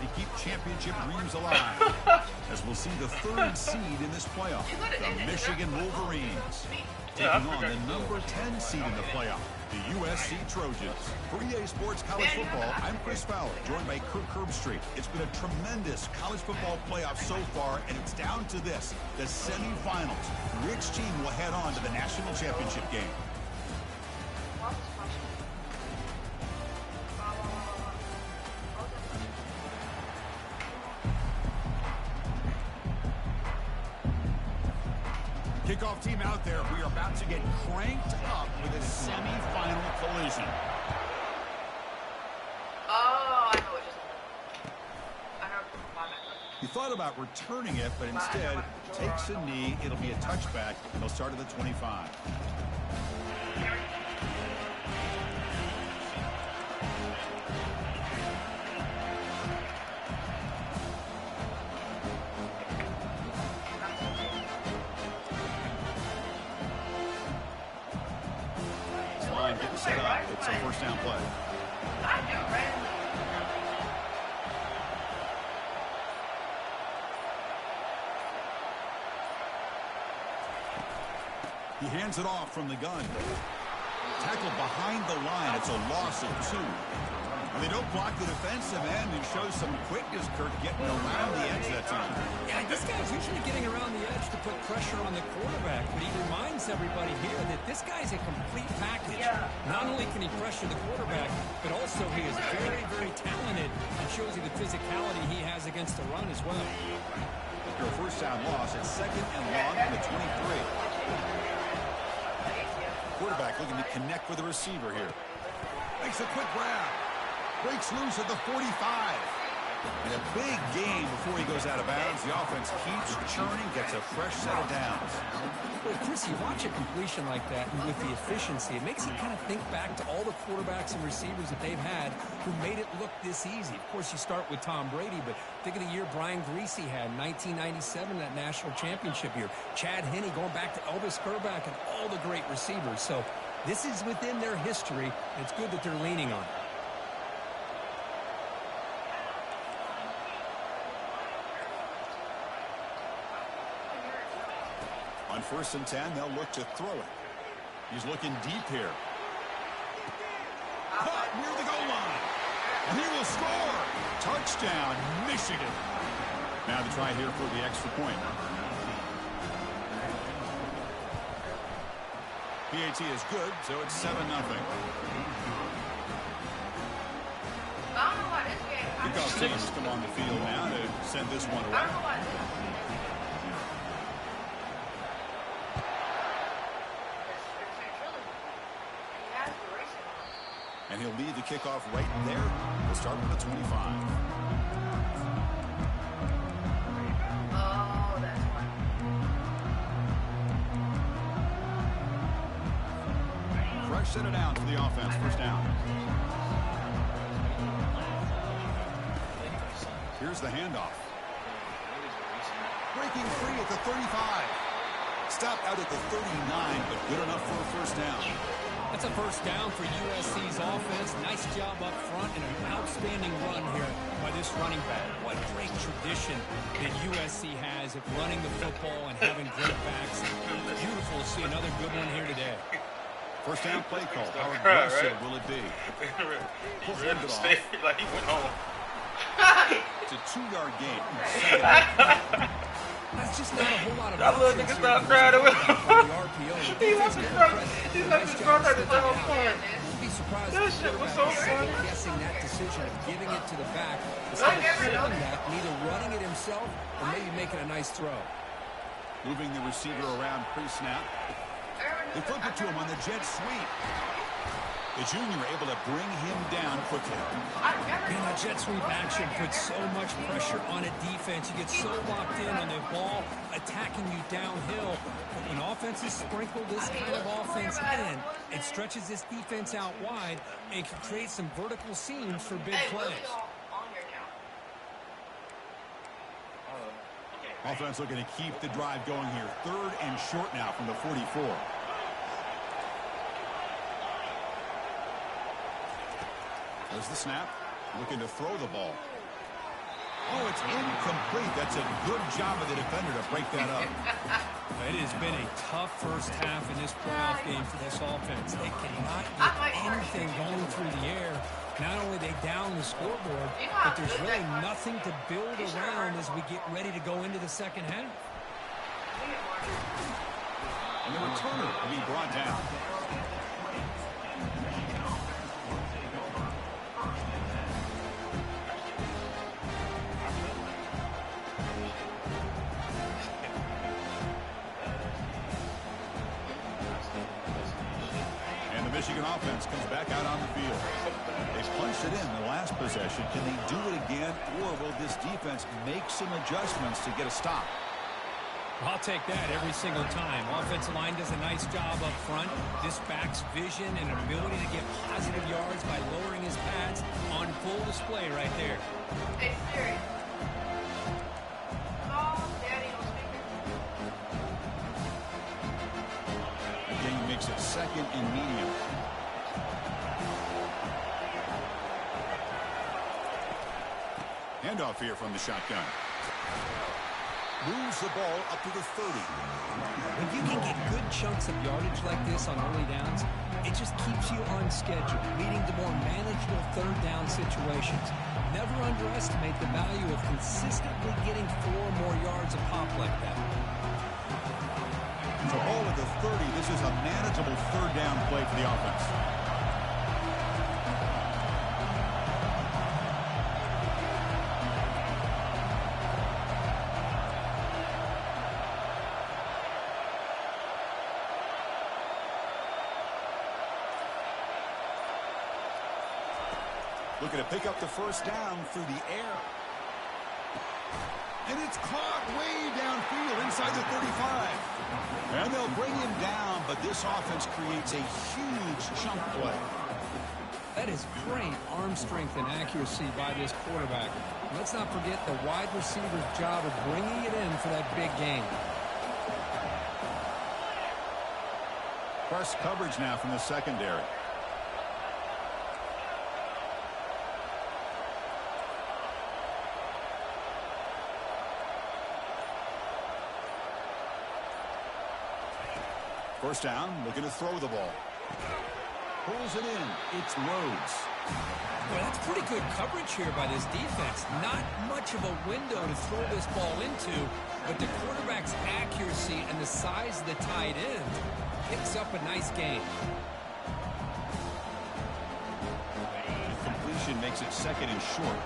to keep championship dreams alive. As we'll see the third seed in this playoff, the Michigan Wolverines, taking on the number 10 seed in the playoff, the USC Trojans. For EA Sports College Football, I'm Chris Fowler, joined by Kirk Herbstreit. It's been a tremendous college football playoff so far, and it's down to this, the semifinals. Which team will head on to the national championship game? Kickoff team out there. We are about to get cranked up with a semi-final collision. Oh, I know what just He thought about returning it, but instead takes a knee. It'll be a touchback, and they'll start at the 25. Getting set up. It's a first down play. He hands it off from the gun. Tackled behind the line. It's a loss of 2. And they don't block the defensive end and show some quickness, Kirk, getting around the edge that time. Yeah, this guy's usually getting around the edge to put pressure on the quarterback, but he reminds everybody here that this guy's a complete package. Not only can he pressure the quarterback, but also he is very, very talented and shows you the physicality he has against the run as well. After a first down loss, it's second and long from the 23. Quarterback looking to connect with the receiver here. Makes a quick grab. Breaks loose at the 45. And a big game before he goes out of bounds. The offense keeps churning, gets a fresh set of downs. Well, Chris, you watch a completion like that, and with the efficiency, it makes you kind of think back to all the quarterbacks and receivers that they've had who made it look this easy. Of course, you start with Tom Brady, but think of the year Brian Greasy had in 1997, that national championship year. Chad Henne going back to Elvis Grbac and all the great receivers. So this is within their history, and it's good that they're leaning on it. On 1st and 10, they'll look to throw it. He's looking deep here. Caught near the goal line. And he will score. Touchdown, Michigan. Now the try here for the extra point. PAT is good, so it's 7-0. Kickoff teams come on the field now to send this one away. And he'll lead the kickoff right there. We'll start with the 25. Oh, that's fun. Fresh set it down for the offense. First down. Here's the handoff. Breaking free at the 35. Stopped out at the 39, but good enough for a first down. That's a first down for USC's offense. Nice job up front and an outstanding run here by this running back. What great tradition that USC has of running the football and having great backs. Beautiful to see another good one here today. First down play call. How aggressive will it be? He ran the state like he went home. It's a 2-yard gain. That's just not a whole lot of that little nigga started crying. He left his brother. He left his brother at the time. That shit was so funny. Guessing that decision of giving it to the back instead of throwing that, and either running it himself or maybe making a nice throw. Moving the receiver around pre-snap. They flip it to him on the jet sweep. The junior able to bring him down quickly. And that jet sweep action puts so much pressure on a defense. You get so locked in on the ball attacking you downhill. But when offenses sprinkle this kind of offense in, it stretches this defense out wide and can create some vertical seams for big plays. Offense looking to keep the drive going here. 3rd and short now from the 44. There's the snap. Looking to throw the ball. Oh, it's incomplete. That's a good job of the defender to break that up. It has been a tough first half in this playoff game for this offense. They cannot get anything going through the air. Not only they down the scoreboard, but there's really nothing to build around as we get ready to go into the second half. And the returner will be brought down. Michigan offense comes back out on the field. They punched it in the last possession. Can they do it again, or will this defense make some adjustments to get a stop? I'll take that every single time. Offensive line does a nice job up front. This back's vision and ability to get positive yards by lowering his pads on full display right there. Hey, Siri. Call Daddy on speaker. Again, he makes it second and medium. Handoff here from the shotgun. Moves the ball up to the 30. When you can get good chunks of yardage like this on early downs, it just keeps you on schedule, leading to more manageable third down situations. Never underestimate the value of consistently getting 4 more yards a pop like that. The ball at the 30. This is a manageable third down play for the offense. Looking to pick up the first down through the air. And it's caught way downfield inside the 35. And they'll bring him down, but this offense creates a huge chunk play. That is great arm strength and accuracy by this quarterback. Let's not forget the wide receiver's job of bringing it in for that big game. Press coverage now from the secondary. First down, looking to throw the ball. Pulls it in. It's Rhodes. Well, that's pretty good coverage here by this defense. Not much of a window to throw this ball into, but the quarterback's accuracy and the size of the tight end picks up a nice gain. The completion makes it second and short.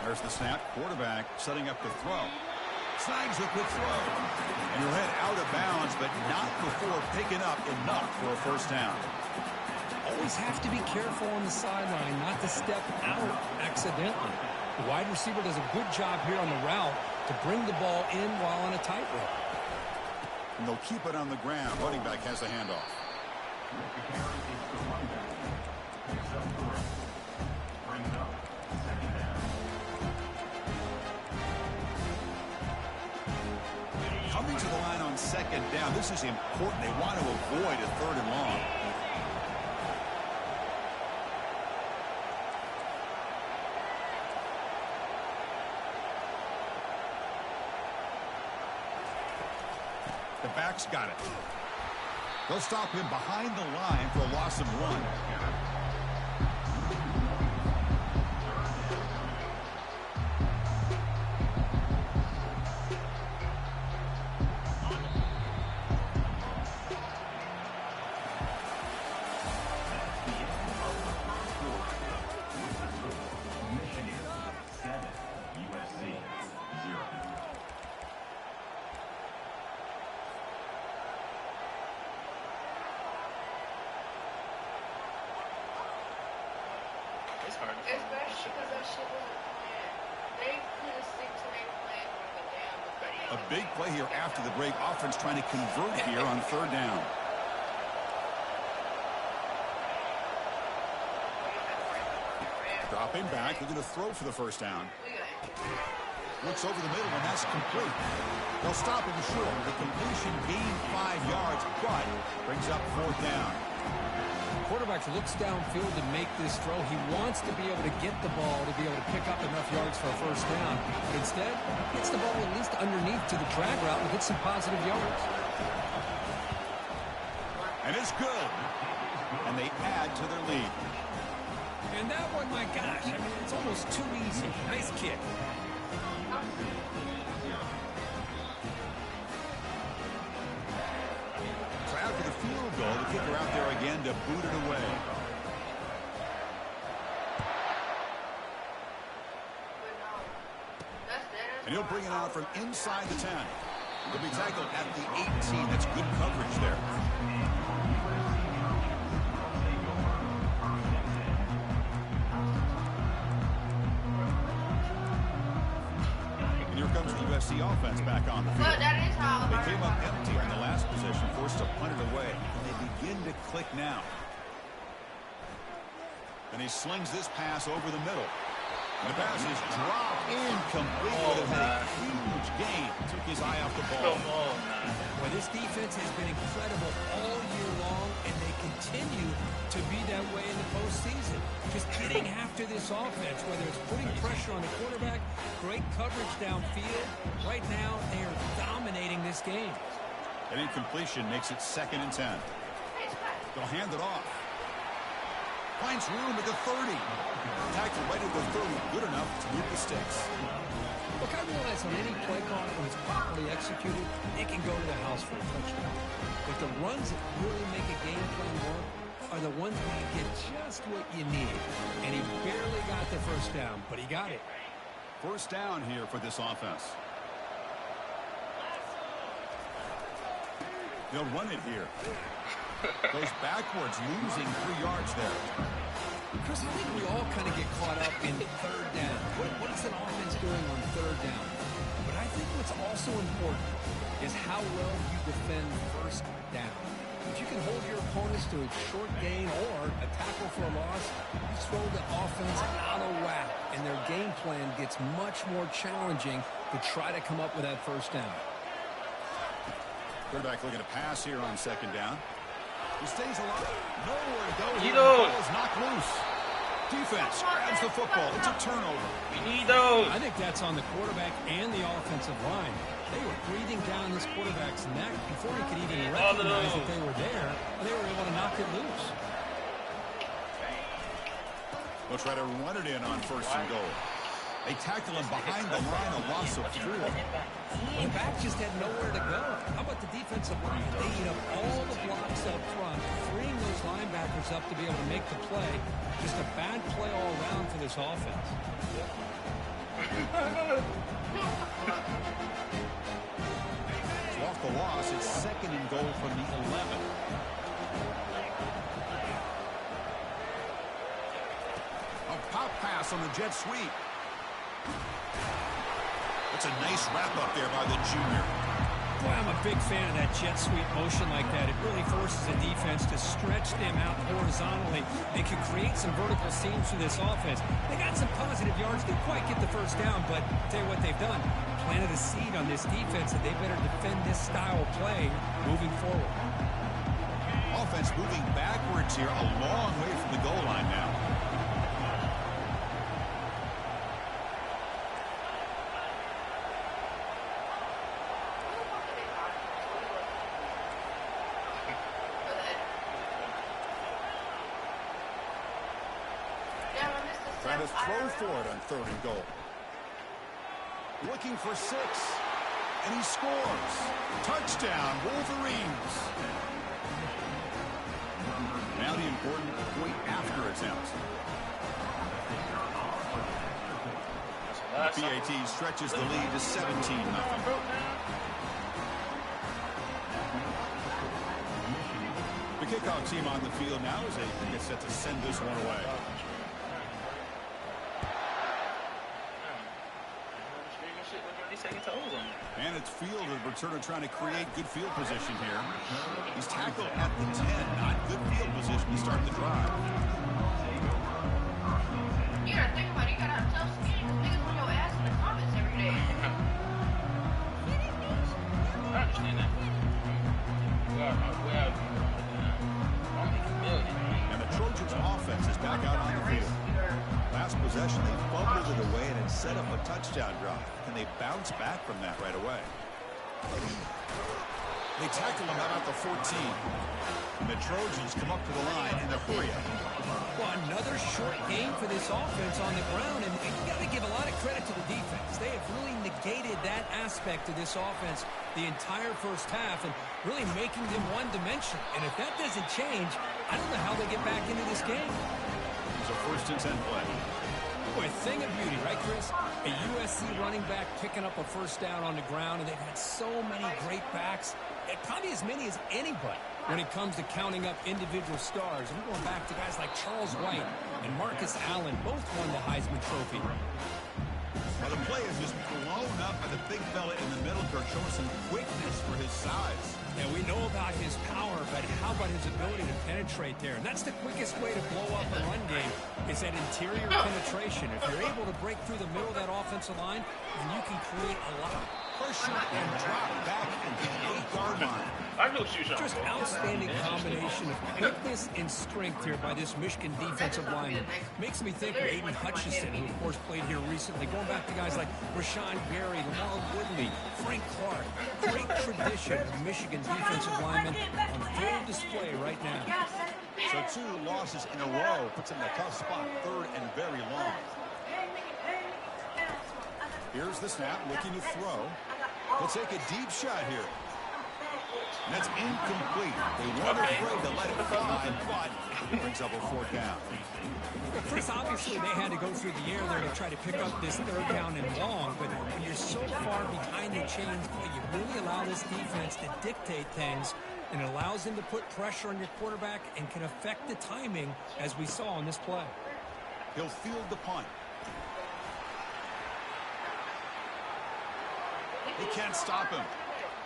There's the snap. Quarterback setting up the throw. Snags a quick throw. And he'll head out of bounds, but not before picking up enough for a first down. Always have to be careful on the sideline not to step out accidentally. The wide receiver does a good job here on the route to bring the ball in while on a tightrope. And they'll keep it on the ground. Running back has the handoff. Coming to the line on second down. This is important. They want to avoid a third and long. The back's got it. They'll stop him behind the line for a loss of 1. Especially because that shit wasn't planned. They could have stick to their plan from the down. A big play here after the break. Offense trying to convert here on third down. Dropping back, they're going to throw for the first down. Looks over the middle, and that's complete. They'll stop him short. The completion gained 5 yards, but brings up 4th down. Quarterback looks downfield to make this throw. He wants to be able to get the ball to be able to pick up enough yards for a first down. But instead, gets the ball at least underneath to the drag route and gets some positive yards. And it's good. And they add to their lead. And that one, my gosh, I mean, it's almost too easy. Nice kick. So after the field goal, the kicker out there again to boot it away. And he'll bring it out from inside the 10. He'll be tackled at the 18. That's good coverage there. And here comes the USC offense back on the field. They came up empty on the last possession, forced to punt it away. And they begin to click now. And he slings this pass over the middle. And the pass is dropped incomplete with a huge gain. Took his eye off the ball. Well, this defense has been incredible all year long, and they continue to be that way in the postseason. Just getting after this offense, whether it's putting pressure on the quarterback, great coverage downfield. Right now, they are dominating this game. An incompletion makes it 2nd and 10. They'll hand it off. Finds room at the 30. Tackled right at the 30. Good enough to move the sticks. Look, I realize on any play call, when it's properly executed, it can go to the house for a touchdown. But the runs that really make a game plan work are the ones where you get just what you need. And he barely got the first down, but he got it. First down here for this offense. They'll run it here. Goes backwards, losing 3 yards there. Chris, I think we all kind of get caught up in 3rd down. What is an offense doing on 3rd down? But I think what's also important is how well you defend 1st down. If you can hold your opponents to a short gain or a tackle for a loss, you throw the offense out of whack, and their game plan gets much more challenging to try to come up with that first down. Quarterback looking to pass here on 2nd down. He stays alive. Nowhere to go. We need The those. ball is knocked loose. Defense grabs the football. It's a turnover. We need those. I think that's on the quarterback and the offensive line. They were breathing down this quarterback's neck before he could even recognize that they were there. They were able to knock it loose. They'll try to run it in on 1st and goal. They tackle him behind the line, a loss of 4. The back just had nowhere to go. How about the defensive line? They eat up all the blocks up front, freeing those linebackers up to be able to make the play. Just a bad play all around for this offense. So off the loss, it's 2nd and goal from the 11. A pop pass on the jet sweep. It's a nice wrap-up there by the junior. Boy, I'm a big fan of that jet sweep motion like that. It really forces the defense to stretch them out horizontally. They can create some vertical seams through this offense. They got some positive yards. Didn't quite get the first down, but I'll tell you what they've done. Planted a seed on this defense, and they better defend this style of play moving forward. Offense moving backwards here, a long way from the goal line now. Trying to throw for it on 3rd and goal. Looking for 6. And he scores. Touchdown, Wolverines. Now the important point after attempt. PAT stretches the lead to 17-0. The kickoff team on the field now as they get set to send this one away. taking toes on him. And it's field and returner trying to create good field position here. He's tackled at the 10. Not good field position to start the drive. You gotta think about it. You gotta have tough skin. Niggas on your ass in the comments every day. I understand that. And the Trojans' offense is back out on the field. Last possession, they fumbled it away and it set up a touchdown drive. Can they bounce back from that right away? They tackle him about the 14. And the Trojans come up to the line in the hurry up. Well, another short game for this offense on the ground, and you got to give a lot of credit to the defense. They have really negated that aspect of this offense the entire first half and really making them one-dimensional. And if that doesn't change, I don't know how they get back into this game. It's a 1st and 10 play. Boy, a thing of beauty, right, Chris? A USC running back picking up a first down on the ground, and they've had so many great backs, and probably as many as anybody when it comes to counting up individual stars. And we're going back to guys like Charles White and Marcus Allen, both won the Heisman Trophy. Well, the play is just blown up by the big fella in the middle. Kirk showing some quickness for his size. And we know about his power, but how about his ability to penetrate there? And that's the quickest way to blow up a run game, is that interior penetration. If you're able to break through the middle of that offensive line, then you can create a lot. Pressure and drop back into the 8-yard line. I knew she was Just outstanding combination of quickness and strength here by this Michigan defensive lineman. Makes me think of Aiden Hutchinson, who, of course, played here recently. Going back to guys like Rashawn Gary, Lamar Woodley, Frank Clark. Great tradition of Michigan defensive linemen on full display right now. So 2 losses in a row puts him in a tough spot, 3rd and very long. Here's the snap, looking to throw. He'll take a deep shot here. And that's incomplete. They weren't afraid to let it fly, but it brings up a 4th down. Well, Chris, obviously they had to go through the air there to try to pick up this 3rd down and long, but when you're so far behind the chains, you really allow this defense to dictate things, and it allows them to put pressure on your quarterback and can affect the timing, as we saw on this play. He'll field the punt. They can't stop him.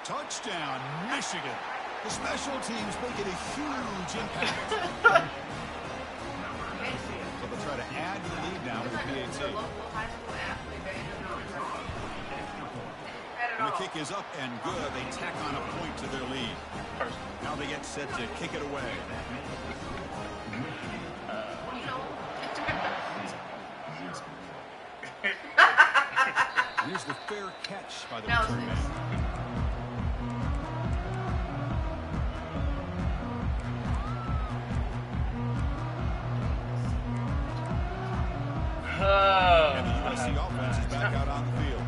Touchdown, Michigan. The special teams making a huge impact. They'll try to add to the lead now with the PAT. And the kick is up and good. They tack on a point to their lead. Now they get set to kick it away. Here's the fair catch by the return man. And the USC offense is back out on the field.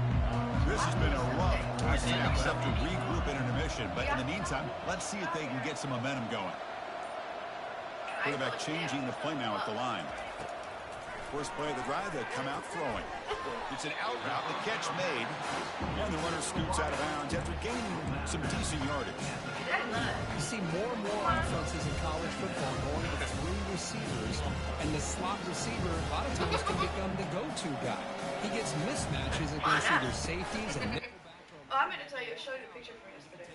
This has been a rough first half. They'll have to regroup in intermission. But in the meantime, let's see if they can get some momentum going. Quarterback changing the play now at the line. First play of the drive, they'll come out throwing. It's an out route, the catch made, and the runner scoots out of bounds after gaining some decent yardage. You see more and more offenses in college football going with 3 receivers, and the slot receiver a lot of times can become the go-to guy. He gets mismatches against either safeties and nickelback. Oh, I meant to tell you, I showed you a picture from yesterday.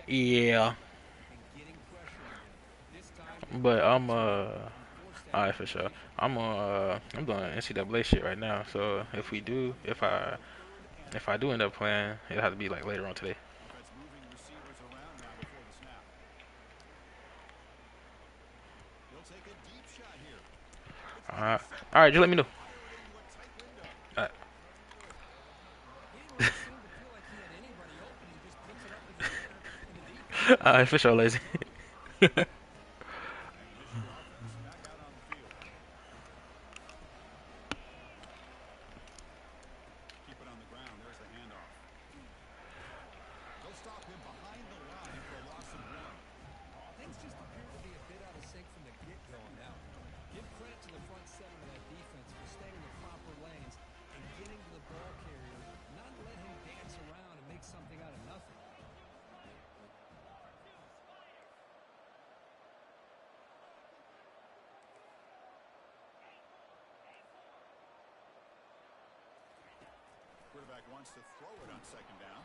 Yeah. But I'm alright for sure. I'm doing NCAA shit right now. So if I do end up playing, it'll have to be like later on today. Alright, just let me know. Alright, for sure, lazy. quarterback wants to throw it on second down.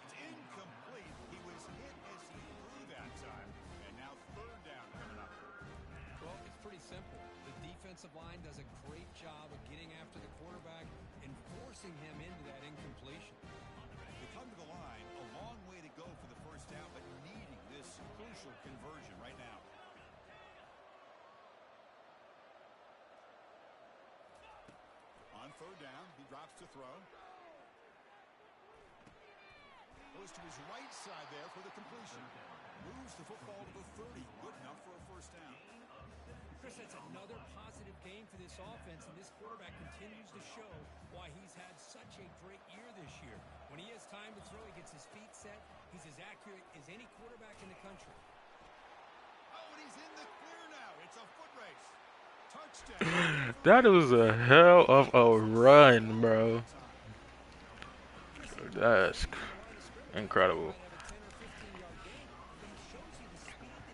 It's incomplete. He was hit as he threw that time. And now third down coming up. Well, it's pretty simple. The defensive line does a great job of getting after the quarterback and forcing him into that incompletion. They come to the line, a long way to go for the first down, but needing this crucial conversion right now. On third down, he drops to throw. Goes to his right side there for the completion. Moves the football to the 30. Good enough for a first down. Chris, that's another positive game for this offense, and this quarterback continues to show why he's had such a great year this year. When he has time to throw, he gets his feet set. He's as accurate as any quarterback in the country. Oh, and he's in the clear now. It's a foot race. Touchdown. That was a hell of a run, bro. That's incredible.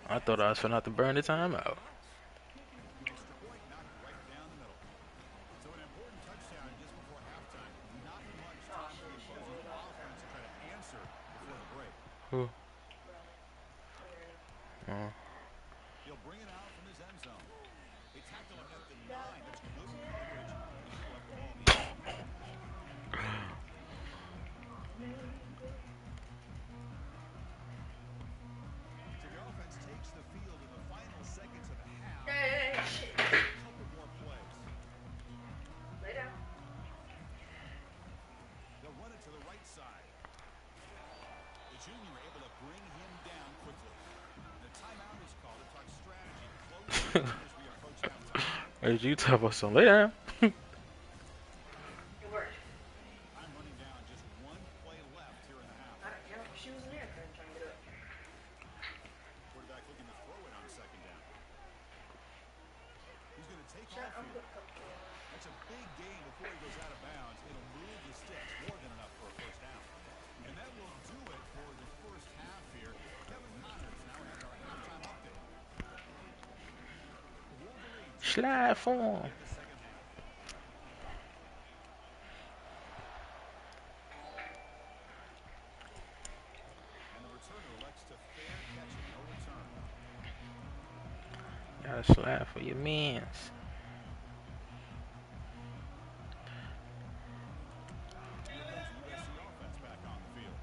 I thought I was going to have to burn the time out. Extra point knocked right down the middle. So an important touchdown just before halftime. Not much time for the opposing offense to try to answer before the break. He'll bring it out from his end zone. They tackle him at the 9. That's good coverage. And he left the ball in the end zone. So the offense takes the field in the final seconds of the half. Hey, shit. A couple more plays. Lay down. They'll run it to the right side. The junior able to bring him down quickly. The timeout is called to talk strategy. Close as we approach halftime. Hey, you tell us some lay down. It worked. I'm running down just one play left here in the half. She was in there trying to do it. Quarterback looking to throw it on second down. He's going to take Shut off up. here. That's a big gain before he goes out of bounds. It'll move the sticks more than enough for a first down. And that will do it for the first half here. Kevin Connors now has our halftime update. Slide form. In the second half. And the returner elects to fair catch it, no return. Gotta slide for your mans. Here comes the USC offense back on the field.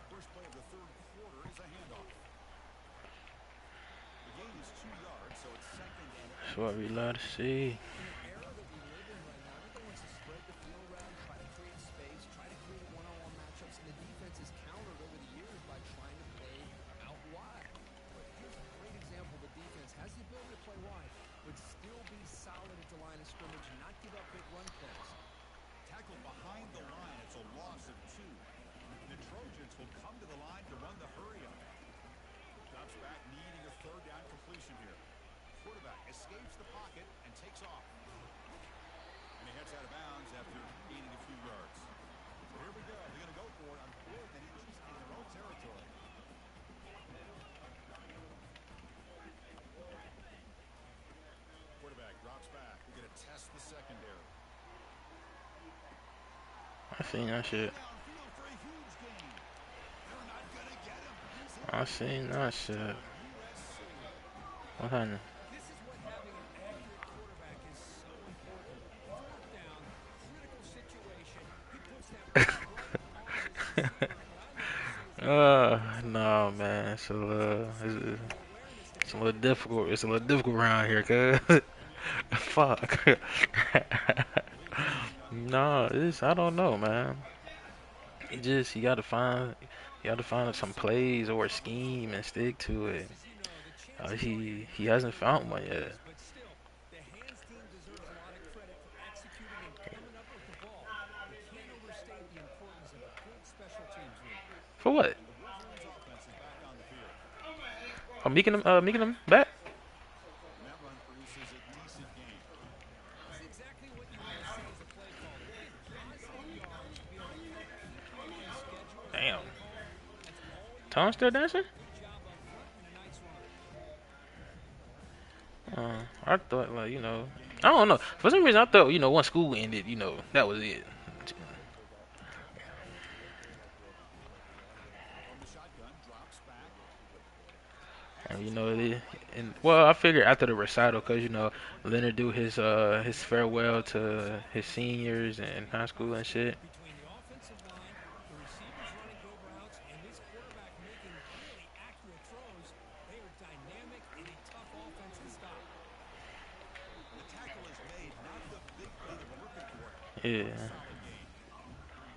First play of the third quarter is a handoff. The gain is 2 yards, so it's second and That's what we love to see. In an era that we live in right now, everybody wants to spread the field around, try to create space, try to create one-on-one matchups, and the defense is countered over the years by trying to play out wide. But here's a great example. The defense has the ability to play wide, but still be solid at the line of scrimmage and not give up big run plays. tackled behind the line. It's a loss of 2. The Trojans will come to the line to run the hurry-up. Drops back, needing a third down completion here. Quarterback escapes the pocket and takes off. And he heads out of bounds after gaining a few yards. So here we go. They're going to go for it on 4th and inches in their own territory. Quarterback drops back. We're going to test the secondary. I seen that shit. Downfield for a huge gain. They're not going to get him. I seen that shit. What happened? This is what having an accurate quarterback is so important. Fourth down, critical situation. He puts that ball right on his receiver. No, man. It's a little difficult. It's a little difficult around here, cuz. Fuck. No, I don't know, man. You gotta find some plays or a scheme and stick to it. He hasn't found one yet. But still, the hands team deserves a lot of credit for executing and coming up with the ball. You can't overstate the importance of a good special teams unit. For what? The Wolverines offense is back on the field. Oh, making him back. And that run produces a decent gain. This is exactly what you want to see as a play caller. Positive yards to be able to kind of keep them on schedule. Damn. That's all you Tom still dancing? good job up front and a nice run. I thought like I don't know. For some reason I thought once school ended, that was it. And well, I figured after the recital, cause Leonard do his farewell to his seniors in high school and shit. Between the offensive line, the receivers running go routes, and this quarterback making really accurate throws, they are dynamic and a tough offense to stop. The tackle is made, not the big play they were looking for. Yeah. Solid game.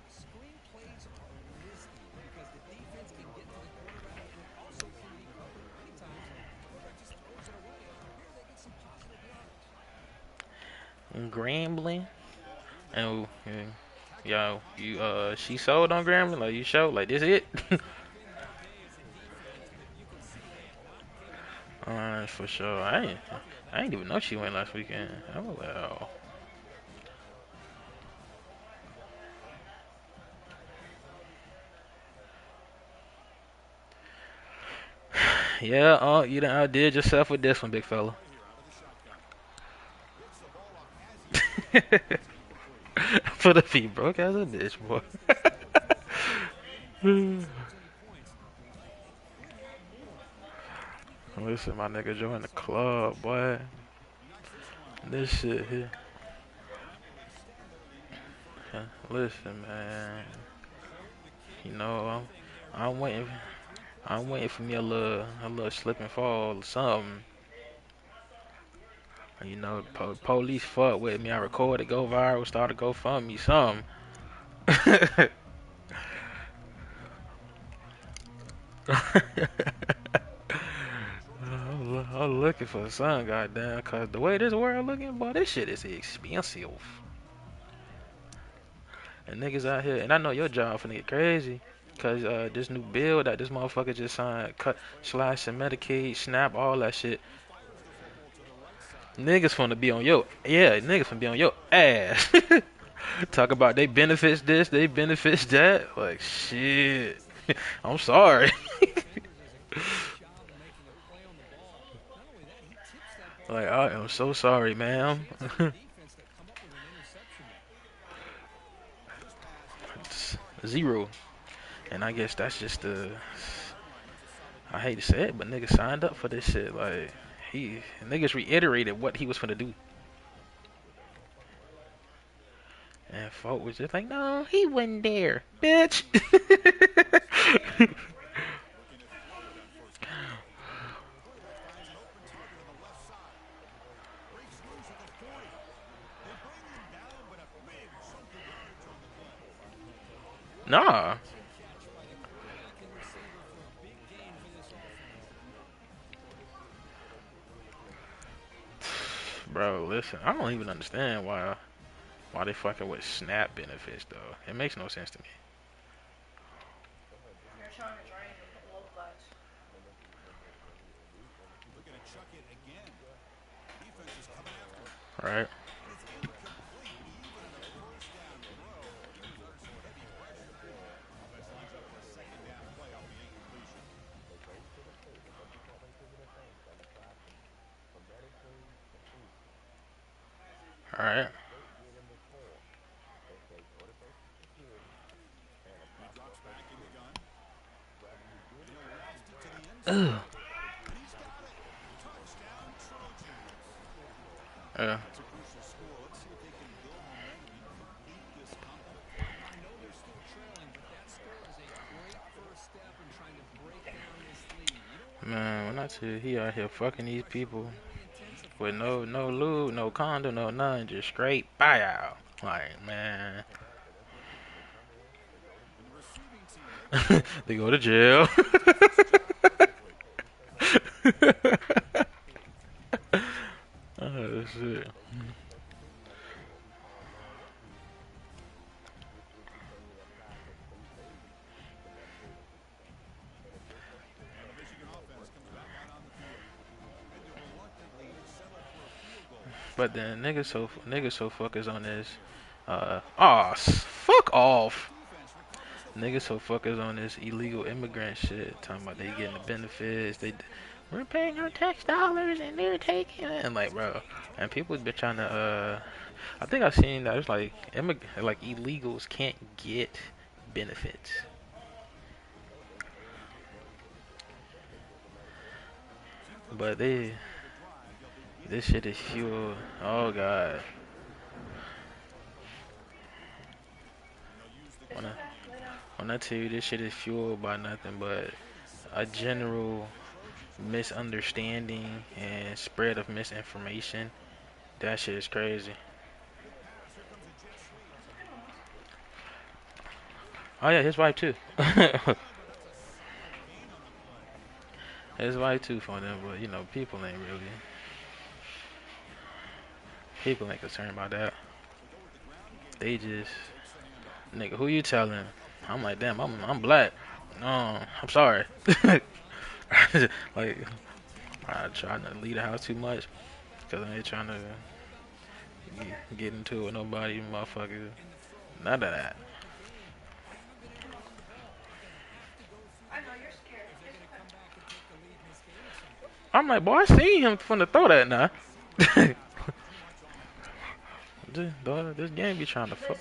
Screen plays are risky because the defense can get to the quarterback and it also can be covered. Many times, the quarterback just throws it away. Here they get some positive yards. Grambling. And yo, she sold on Grambling. Like you showed, like this it. For sure. I ain't even know she went last weekend. Oh well. Yeah, you done outdid yourself with this one, big fella. For the feet broke as a bitch, boy. Listen, my nigga joined the club, boy. This shit here. Listen, man. You know, I'm waiting. I'm waiting for me a little slip and fall or something. Police fuck with me. I recorded, go viral, started go fund me, something. I'm looking for something, goddamn, cause the way this world looking, boy, this shit is expensive. And niggas out here, and I know your job finna get crazy, cause this new bill that this motherfucker just signed, cut, slash, and Medicaid, SNAP, all that shit. Niggas finna be on your, yeah, niggas finna be on your ass. Talk about they benefits this, they benefits that. Like shit. I'm sorry. Like I am so sorry, ma'am. Zero. And I guess that's just I hate to say it, but niggas signed up for this shit. Like niggas reiterated what he was finna do. And folk was just like, no, he wasn't there, bitch. Nah. Bro, listen, I don't even understand why they fucking with SNAP benefits though. It makes no sense to me. They're trying to drain the blood clots. Looking to chuck it again. Defense is coming after him. Right? And it's incomplete, even on a first down throw. He was under some heavy pressure. Offense lines up for a second down play off the incompletion. All right. He drops back in the gun. And he'll blast it to the end zone. Ugh. And he's got it. Touchdown, Trojans. Yeah. That's a crucial score. Let's see if they can build momentum and complete this comeback. I know they're still trailing, but that score is a great first step in trying to break down this lead. Man, when I tell you he out here fucking these people with no lube, no condom, no nothing, just straight buyout. Like, man. And the receiving team They go to jail. Oh shit. and the Michigan offense comes back out on the field. And they reluctantly settle for a field goal. But then niggas so focused on this. Fuck off. Defense recovers the Niggas so focused on this illegal immigrant shit, talking about they getting the benefits. we're paying our tax dollars and they're taking it. And like, bro, and people be trying to, I think I've seen that it's like, like illegals can't get benefits. But this shit is fuel. Oh God. When I, when I tell you this shit is fueled by nothing but a general misunderstanding and spread of misinformation, that shit is crazy. Oh yeah, his wife too. His wife too for them, but you know, people ain't concerned about that. They just, nigga, who you telling? I'm like, damn, I'm black. No, I'm sorry. Like, I try not to leave the house too much because I ain't trying to get into it with nobody, motherfucker. None of that. I'm like, boy, I seen him from the throw that now. This game be trying to fuck.